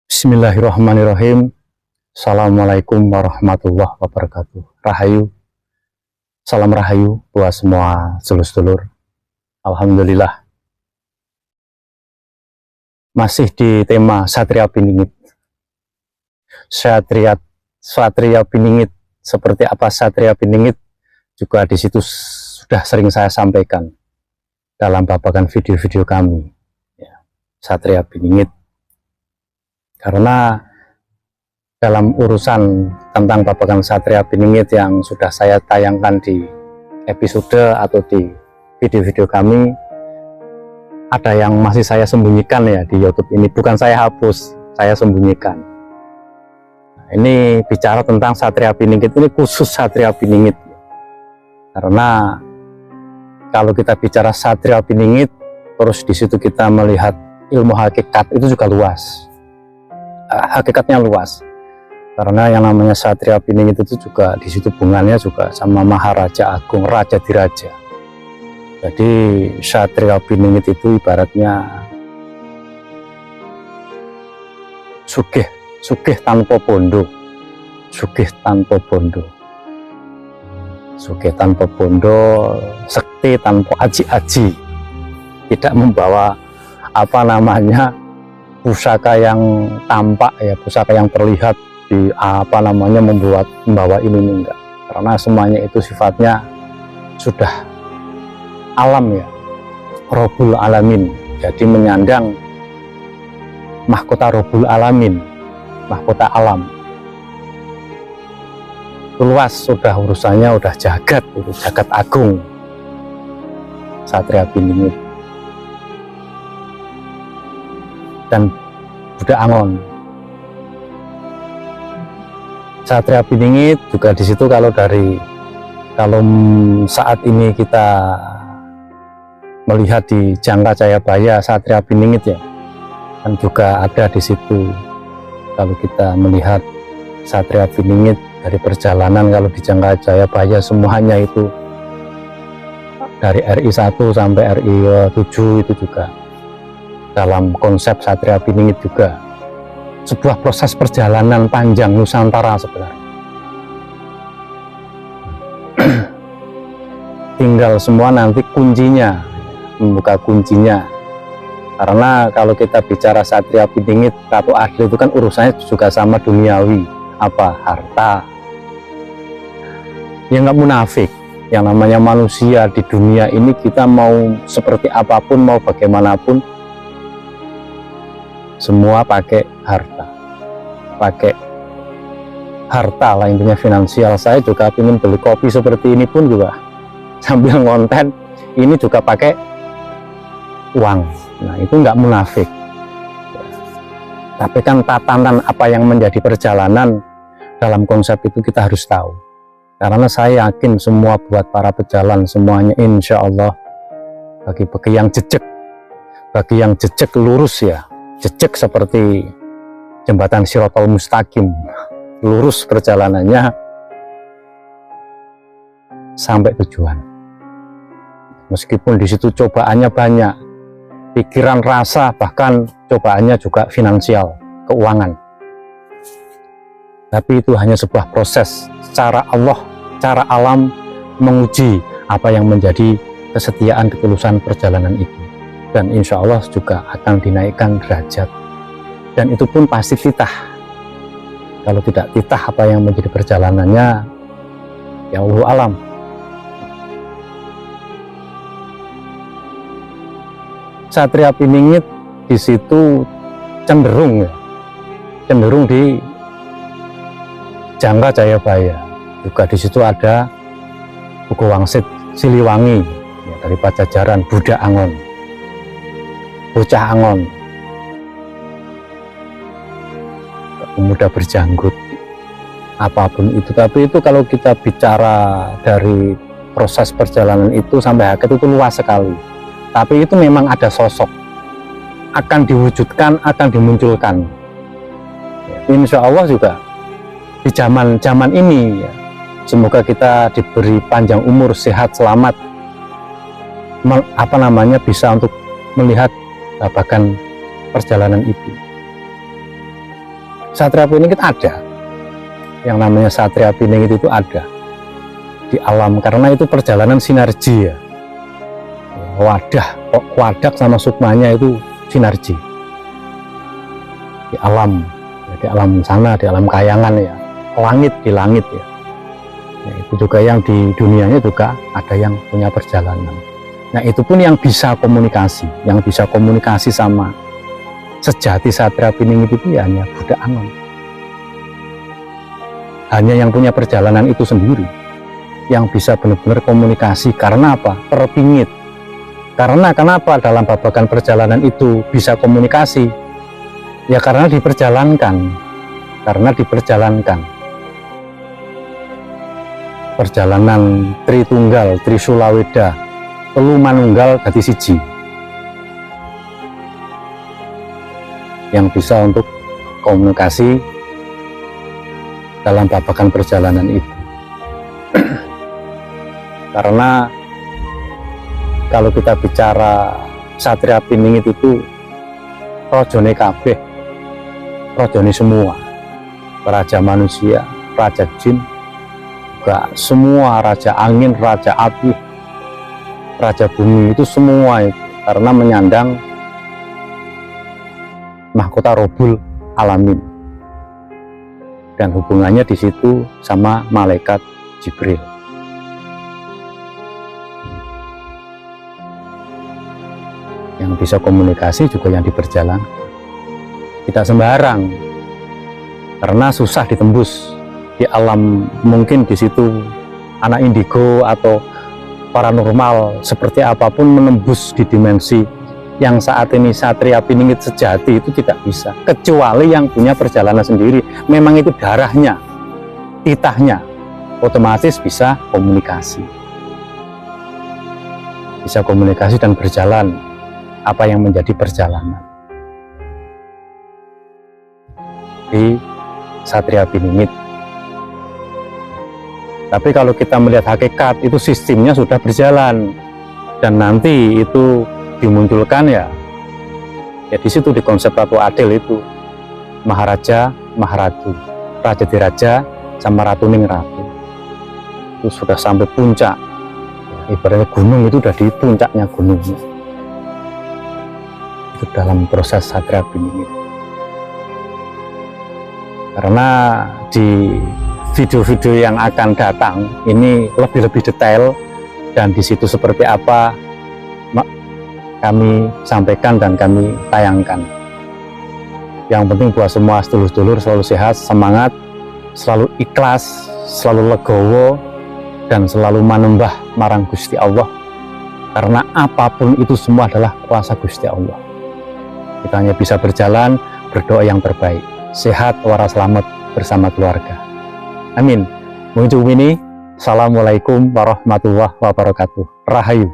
Bismillahirrahmanirrahim. Assalamualaikum warahmatullahi wabarakatuh. Rahayu, salam rahayu buat semua sedulur-sedulur. Alhamdulillah. Masih di tema Satria Piningit. Satria Piningit, seperti apa Satria Piningit juga di situ sudah sering saya sampaikan dalam babakan video-video kami. Satria Piningit. Karena dalam urusan tentang babakan Satria Piningit yang sudah saya tayangkan di episode atau di video-video kami, ada yang masih saya sembunyikan ya di YouTube ini. Bukan saya hapus, saya sembunyikan. Nah, ini bicara tentang Satria Piningit, ini khusus Satria Piningit. Karena kalau kita bicara Satria Piningit, terus di situ kita melihat ilmu hakikat, itu juga luas. Hakikatnya luas, karena yang namanya Satria Piningit itu juga di situ hubungannya juga sama Maharaja Agung, Raja Diraja. Jadi Satria Piningit itu ibaratnya sugih tanpa bondo, sugih tanpa bondo, sugih tanpa bondo, sekti tanpa aji-aji, tidak membawa apa namanya pusaka yang tampak ya, pusaka yang terlihat di apa namanya membawa ini enggak, karena semuanya itu sifatnya sudah alam ya, Robul Alamin, jadi menyandang mahkota Robul Alamin, mahkota alam. Luas, sudah urusannya udah jagat, itu jagat agung Satria Piningit dan Budak Angon. Satria Piningit juga di situ kalau saat ini kita melihat di Jangka Jayabaya Satria Piningit ya, kan juga ada di situ. Kalau kita melihat Satria Piningit dari perjalanan, kalau di Jangka Jayabaya semuanya itu dari RI 1 sampai RI 7 itu juga dalam konsep Satria Piningit juga sebuah proses perjalanan panjang Nusantara sebenarnya. Tinggal semua nanti kuncinya, membuka kuncinya. Karena kalau kita bicara Satria Piningit, Ratu Adil itu kan urusannya juga sama duniawi, apa harta. Ya nggak munafik, yang namanya manusia di dunia ini, kita mau seperti apapun, mau bagaimanapun, semua pakai harta lah, intinya finansial. Saya juga ingin beli kopi seperti ini pun juga sambil ngonten ini juga pakai uang. Nah itu nggak munafik, tapi kan tatanan apa yang menjadi perjalanan dalam konsep itu kita harus tahu. Karena saya yakin semua buat para pejalan semuanya insya Allah, bagi yang jejak lurus ya, jejak seperti jembatan Shiratal Mustaqim, lurus perjalanannya sampai tujuan. Meskipun di situ cobaannya banyak, pikiran, rasa, bahkan cobaannya juga finansial, keuangan. Tapi itu hanya sebuah proses, cara Allah, cara alam menguji apa yang menjadi kesetiaan, ketulusan perjalanan itu. Dan insya Allah juga akan dinaikkan derajat, dan itu pun pasti titah. Kalau tidak titah apa yang menjadi perjalanannya, ya Allah alam. Satria Piningit di situ cenderung di Jangka Jayabaya juga. Di situ ada Buku Wangsit Siliwangi ya, dari Pajajaran, Budak Angon, Bocah Angon, pemuda berjanggut, apapun itu. Tapi itu kalau kita bicara dari proses perjalanan itu sampai hakikat itu luas sekali. Tapi itu memang ada sosok, akan diwujudkan, akan dimunculkan. Insya Allah juga di zaman ini ya, semoga kita diberi panjang umur, sehat, selamat, bisa untuk melihat babakan perjalanan itu. Satria Piningit ada, yang namanya Satria Piningit itu ada di alam, karena itu perjalanan sinergi ya. Wadak sama sukmanya itu sinergi di alam ya, di alam sana, di alam kayangan ya, langit di langit ya. Ya, itu juga yang di dunianya juga ada yang punya perjalanan. Nah itu pun yang bisa komunikasi sama sejati Satria Piningit itu ya hanya Buddha Anom, hanya yang punya perjalanan itu sendiri yang bisa benar-benar komunikasi. Karena apa? Terpingit. Karena kenapa dalam babagan perjalanan itu bisa komunikasi? Ya karena diperjalankan. Perjalanan Tritunggal, Trisulaweda, telu manunggal dadi siji, yang bisa untuk komunikasi dalam babagan perjalanan itu. Karena kalau kita bicara Satria Piningit itu rajane kabeh, rajane semua, raja manusia, raja jin, juga semua, raja angin, raja api, raja bumi, itu semua itu karena menyandang mahkota Robul Alamin, dan hubungannya di situ sama malaikat Jibril. Yang bisa komunikasi juga yang diperjalan, tidak sembarang, karena susah ditembus di alam. Mungkin di situ anak indigo atau paranormal seperti apapun menembus di dimensi yang saat ini Satria Piningit sejati itu tidak bisa, kecuali yang punya perjalanan sendiri. Memang itu darahnya, titahnya, otomatis bisa komunikasi dan berjalan apa yang menjadi perjalanan di Satria Piningit. Tapi kalau kita melihat hakikat, itu sistemnya sudah berjalan, dan nanti itu dimunculkan ya di situ, di konsep Ratu Adil itu Maharaja, Maharatu, Raja Diraja sama Ratu Ning Ratu, itu sudah sampai puncak. Ibaratnya gunung itu udah di puncaknya gunungnya, itu dalam proses Satria Piningit. Karena di video-video yang akan datang ini lebih detail, dan di situ seperti apa kami sampaikan dan kami tayangkan. Yang penting buat semua sedulur-sedulur selalu sehat, semangat, selalu ikhlas, selalu legowo, dan selalu manembah marang Gusti Allah, karena apapun itu semua adalah kuasa Gusti Allah. Kita hanya bisa berjalan, berdoa yang terbaik, sehat waras selamat bersama keluarga. Amin. Assalamualaikum warahmatullahi wabarakatuh. Rahayu.